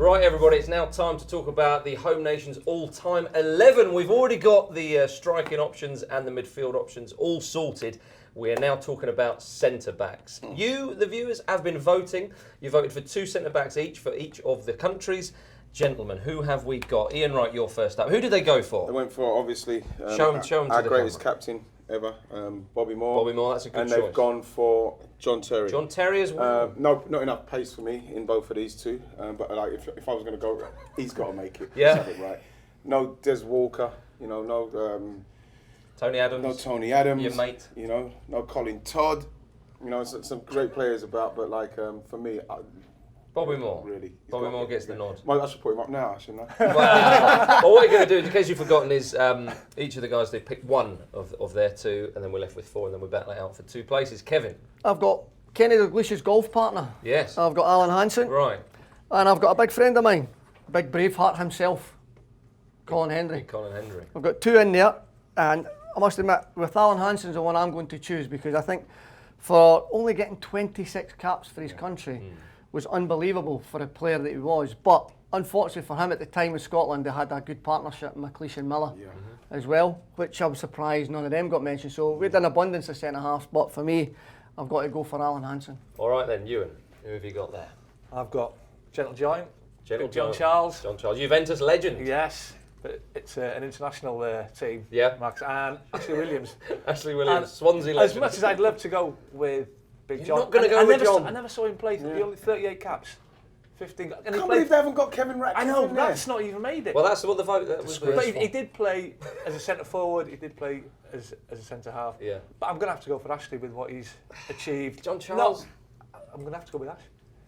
Right, everybody, it's now time to talk about the home nation's all-time 11. We've already got the striking options and the midfield options all sorted. We are now talking about centre-backs. You, the viewers, have been voting. You voted for 2 centre-backs each for each of the countries. Gentlemen, who have we got? Ian Wright, you're first up. Who did they go for? They went for, obviously, show 'em to our the greatest camera. captain ever, Bobby Moore. Bobby Moore, that's a good and choice. they've gone for John Terry. John Terry as well? No, not enough pace for me in both of these two. But like, if I was going to go, he's got to make it. Yeah. Have it right. No Des Walker, you know, no Tony Adams. No Tony Adams. Your mate. You know, no Colin Todd. You know, some great players about, but like for me, Bobby Moore. Really. Bobby Moore gets the nod. Well, I should put him up now, shouldn't I? Well, what you're going to do, in case you've forgotten, is each of the guys, they pick one of their 2, and then we're left with 4, and then we battle it out for 2 places. Kevin. I've got Kenny Dalglish's golf partner. Yes. I've got Alan Hansen. Right. And I've got a big friend of mine, big Braveheart himself, Colin Hendry. Colin Hendry. I've got 2 in there, and I must admit, with Alan Hansen's the one I'm going to choose, because I think for only getting 26 caps for his country was unbelievable for a player that he was. But unfortunately for him at the time in Scotland, they had a good partnership, McLeish and Miller, as well, which I was surprised none of them got mentioned. So we had an abundance of centre-halves, but for me, I've got to go for Alan Hansen. All right then, Ewan, who have you got there? I've got Gentle Giant, John Charles. John Charles, Juventus legend. Yes, but it's an international team, Yeah. Max, and Ashley Williams. Ashley Williams, And Swansea legend. As much as I'd love to go with Big You're John, not gonna go with John. I never saw him play. He only 38 caps, 15. And I can't believe they haven't got Kevin Ratcliffe. I know, in there. that's not even made it. Well, that's what the vote that was. But he did play as a centre forward. He did play as a centre half. Yeah. But I'm going to have to go for Ashley with what he's achieved. John Charles? No, I'm going to have to go with Ash.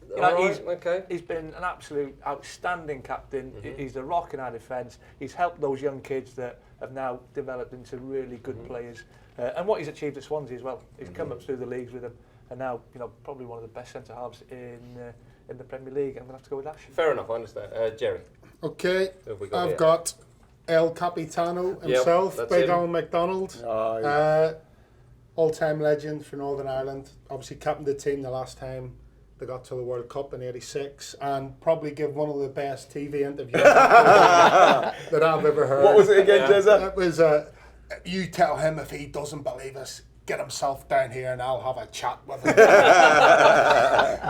You All know, right, he's been an absolute outstanding captain. He's the rock in our defence. He's helped those young kids that have now developed into really good players. And what he's achieved at Swansea as well. He's come up through the leagues with them, and now, you know, probably one of the best centre halves in the Premier League. I'm going to have to go with Ash. Fair enough, I understand. Jerry. Okay, Who have we got here? I've got El Capitano himself, that's Big him. Alan MacDonald, Oh, yeah. all-time legend for Northern Ireland. Obviously captained the team the last time they got to the World Cup in '86, and probably give one of the best TV interviews that I've ever heard. What was it again, Jezza? It was, you tell him if he doesn't believe us, get himself down here and I'll have a chat with him.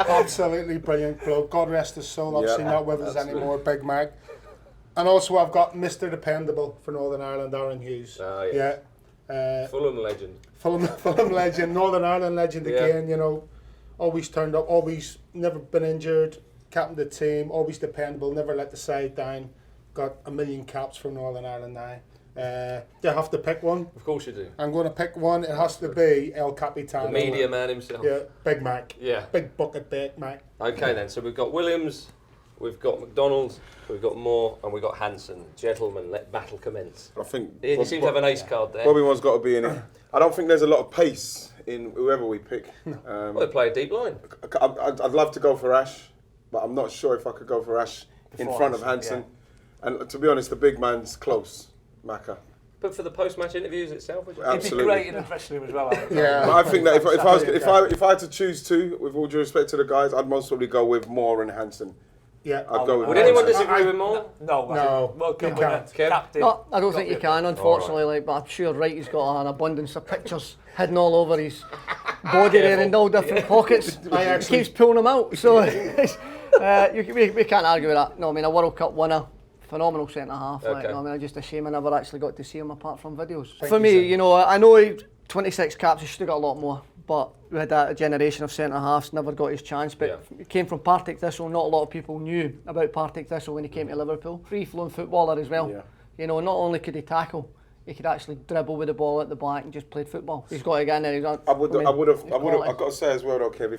Absolutely brilliant bloke. God rest his soul. Obviously not with us anymore, Big Mac. And also I've got Mr. Dependable for Northern Ireland, Aaron Hughes. Ah, yes. Yeah. Fulham legend. Fulham legend, Northern Ireland legend again, you know. Always turned up, always never been injured, captained the team, always dependable, never let the side down. Got a million caps for Northern Ireland now. Do I have to pick one? Of course you do. I'm going to pick one. It has to be El Capitano. The media man himself. Yeah, Big Mac. Yeah. Big bucket Big Mac. Okay then, so we've got Williams, we've got McDonald, we've got Moore, and we've got Hansen. Gentlemen, let battle commence. I think Ian, you seem to have an ace card there. Bobby Moore's got to be in it. I don't think there's a lot of pace in whoever we pick. Well, they play a deep line. I'd love to go for Ash, but I'm not sure if I could go for Ash in front of Hansen. And to be honest, the big man's close, Macca. But for the post-match interviews itself, would you? He'd be Absolutely. great in the dressing room as well. Yeah. But I think that if I had to choose 2, with all due respect to the guys, I'd most probably go with Moore and Hansen. Yeah. I'd go with Would anyone Hansen. disagree with Moore? No. Well, you can't. Captain. No, I don't think you can, unfortunately. Like, but I'm sure Wright has got an abundance of pictures hidden all over his body there in all different pockets. He keeps pulling them out, so we can't argue with that. No, I mean, a World Cup winner, phenomenal centre half. Like, Okay. no, I mean, it's just a shame I never actually got to see him apart from videos. For me, you know, I know he 26 caps, he should have got a lot more. But we had a generation of centre halves, never got his chance. But he came from Partick Thistle. Not a lot of people knew about Partick Thistle when he came to Liverpool. Free-flowing footballer as well. Yeah. You know, not only could he tackle, he could actually dribble with the ball at the back and just played football. He's got to get in there. I've got to say as well, though, Kev,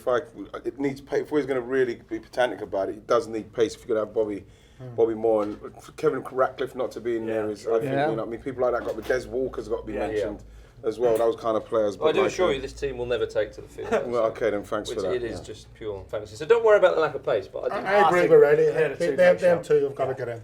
it needs pace. If we're going to really be pedantic about it, it does need pace. If you're going to have Bobby Moore and for Kevin Ratcliffe not to be in there is, I think, you know, I mean, people like that got. Des Walker's got to be mentioned as well. Those kind of players. Well, I do assure you, this team will never take to the field. Well, okay, then thanks for that. It is just pure fantasy. So don't worry about the lack of pace. But I agree with Reddy. Them 2 have got to get in.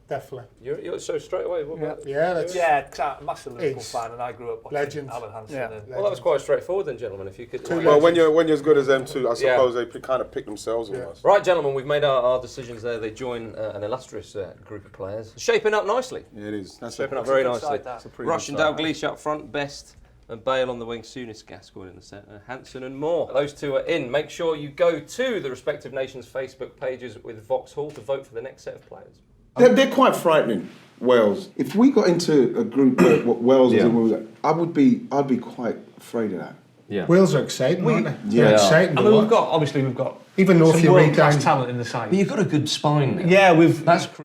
Definitely. You're so straight away. What about Yeah, 'cause I'm a massive Liverpool It's fan, and I grew up watching legends. Alan Hansen. Yeah. And Well, that was quite straightforward then, gentlemen. If you could. Well, when you're as good as them two, I suppose they kind of pick themselves almost. Right, gentlemen, we've made our decisions there. They join an illustrious group of players. Shaping up nicely. Yeah, it is. That's Shaping up very good nicely. side, that. Rush and Dalglish up front, Best and Bale on the wing, Souness, Gascoigne in the centre, Hansen and Moore. Those two are in. Make sure you go to the respective nations' Facebook pages with Vauxhall to vote for the next set of players. They're quite frightening, Wales. If we got into a group where Wales was in, I'd be quite afraid of that. Yeah. Wales are exciting, aren't they? Yeah. They're exciting. I to mean, watch. we've got Even though if some you read world-class down talent in the side. But you've got a good spine now. Yeah, That's